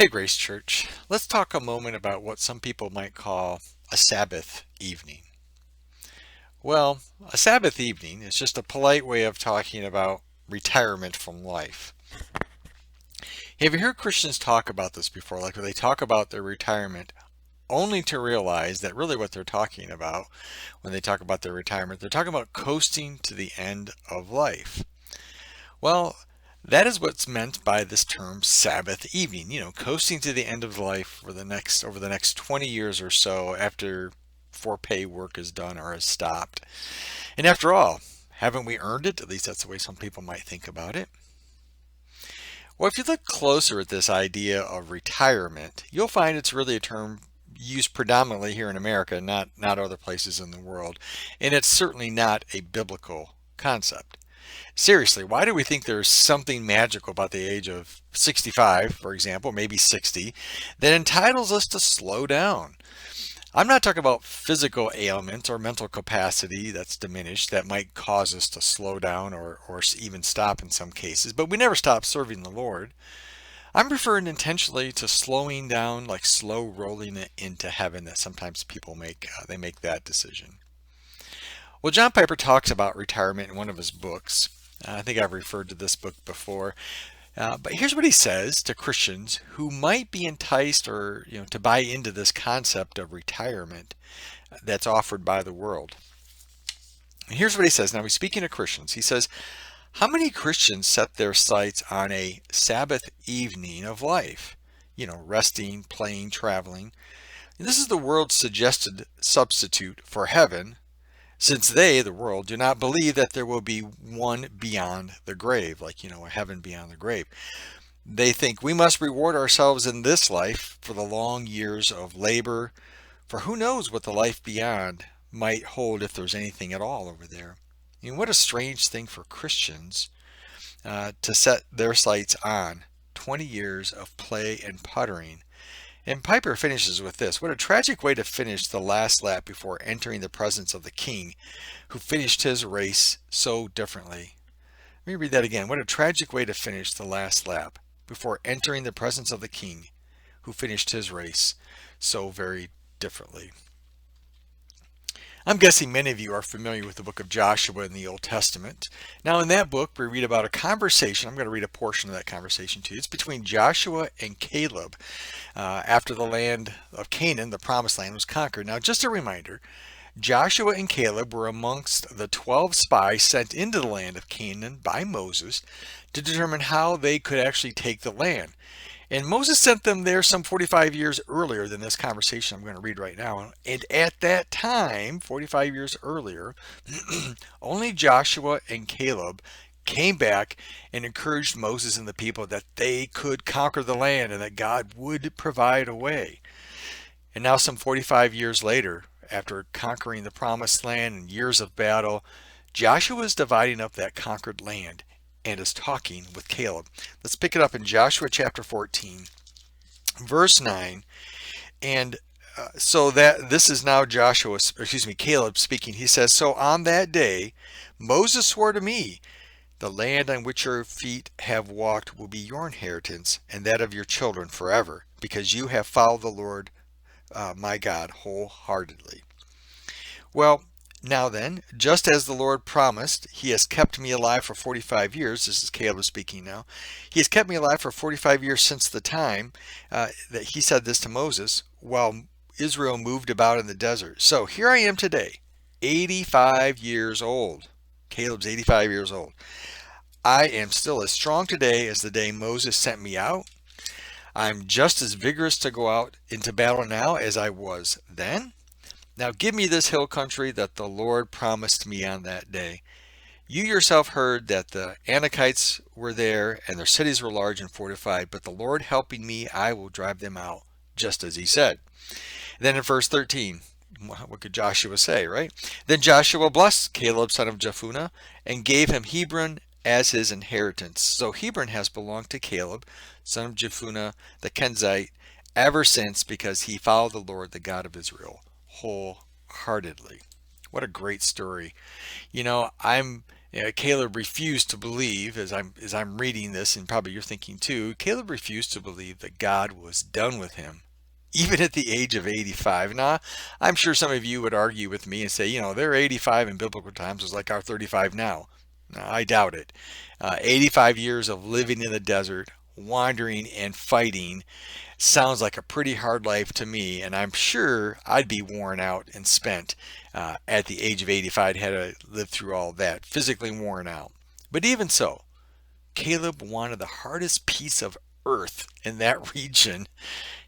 Hey, Grace Church. Let's talk a moment about what some people might call a Sabbath evening. Well, a Sabbath evening is just a polite way of talking about retirement from life. Have you heard Christians talk about this before? Like when they talk about their retirement, only to realize that really what they're talking about when they talk about their retirement, they're talking about coasting to the end of life. Well, that is what's meant by this term Sabbath evening, coasting to the end of life for the next over the next 20 years or so after for pay work is done or has stopped. And after all, haven't we earned it? At least that's the way some people might think about it. Well, if you look closer at this idea of retirement, you'll find it's really a term used predominantly here in America, not other places in the world. And it's certainly not a biblical concept. Seriously, why do we think there's something magical about the age of 65, for example, maybe 60, that entitles us to slow down? I'm not talking about physical ailments or mental capacity that's diminished that might cause us to slow down or even stop in some cases, but we never stop serving the Lord. I'm referring intentionally to slowing down, like slow rolling it into heaven that sometimes people make. They make that decision. Well, John Piper talks about retirement in one of his books. I think I've referred to this book before. But here's what he says to Christians who might be enticed or to buy into this concept of retirement that's offered by the world. And here's what he says. Now he's speaking to Christians. He says, how many Christians set their sights on a Sabbath evening of life? Resting, playing, traveling. And this is the world's suggested substitute for heaven, since they, the world, do not believe that there will be one beyond the grave, like, a heaven beyond the grave. They think we must reward ourselves in this life for the long years of labor, for who knows what the life beyond might hold if there's anything at all over there. What a strange thing for Christians to set their sights on 20 years of play and puttering. And Piper finishes with this. What a tragic way to finish the last lap before entering the presence of the King who finished his race so differently. Let me read that again. What a tragic way to finish the last lap before entering the presence of the King who finished his race so very differently. I'm guessing many of you are familiar with the book of Joshua in the Old Testament. Now, in that book, we read about a conversation. I'm going to read a portion of that conversation to you. It's between Joshua and Caleb after the land of Canaan, the promised land, was conquered. Now, just a reminder, Joshua and Caleb were amongst the 12 spies sent into the land of Canaan by Moses to determine how they could actually take the land. And Moses sent them there some 45 years earlier than this conversation I'm going to read right now. And at that time, 45 years earlier, only Joshua and Caleb came back and encouraged Moses and the people that they could conquer the land and that God would provide a way. And now some 45 years later, after conquering the promised land and years of battle, Joshua is dividing up that conquered land and is talking with Caleb. Let's pick it up in Joshua chapter 14, verse 9. And so that this is now Caleb speaking. He says, so on that day, Moses swore to me, the land on which your feet have walked will be your inheritance and that of your children forever, because you have followed the Lord my God wholeheartedly. Well, now then, just as the Lord promised, he has kept me alive for 45 years. This is Caleb speaking now. He has kept me alive for 45 years since the time that he said this to Moses while Israel moved about in the desert. So here I am today, 85 years old. Caleb's 85 years old. I am still as strong today as the day Moses sent me out. I'm just as vigorous to go out into battle now as I was then. Now give me this hill country that the Lord promised me on that day. You yourself heard that the Anakites were there and their cities were large and fortified, but the Lord helping me, I will drive them out, just as he said. Then in verse 13, what could Joshua say, right? Then Joshua blessed Caleb, son of Jephunneh, and gave him Hebron as his inheritance. So Hebron has belonged to Caleb, son of Jephunneh, the Kenizzite, ever since, because he followed the Lord, the God of Israel, wholeheartedly. What a great story. I'm Yeah, Caleb refused to believe, as I'm reading this, and probably you're thinking too, Caleb refused to believe that God was done with him, even at the age of 85. Now, I'm sure some of you would argue with me and say, they're 85 in biblical times is like our 35 now. No, I doubt it. 85 years of living in the desert, wandering and fighting, sounds like a pretty hard life to me, and I'm sure I'd be worn out and spent at the age of 85 had to live through all that, physically worn out. But even so, Caleb wanted the hardest piece of earth in that region.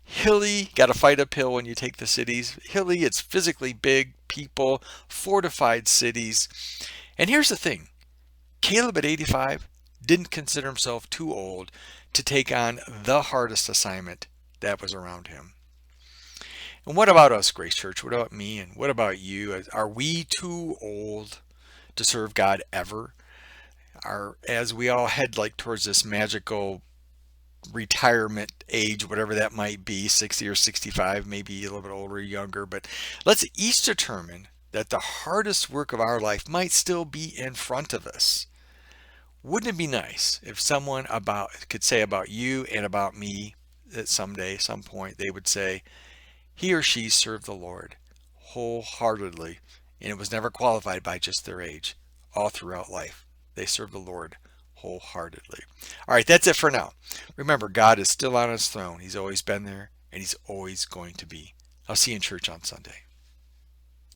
Hilly, got to fight uphill when you take the cities. Hilly, it's physically big, people, fortified cities. And here's the thing, Caleb at 85 didn't consider himself too old to take on the hardest assignment that was around him. And what about us, Grace Church? What about me? And what about you? Are we too old to serve God ever? As we all head like towards this magical retirement age, whatever that might be, 60 or 65, maybe a little bit older or younger, but let's each determine that the hardest work of our life might still be in front of us. Wouldn't it be nice if someone could say about you and about me that someday, some point, they would say, he or she served the Lord wholeheartedly, and it was never qualified by just their age. All throughout life, they served the Lord wholeheartedly. All right, that's it for now. Remember, God is still on his throne. He's always been there, and he's always going to be. I'll see you in church on Sunday.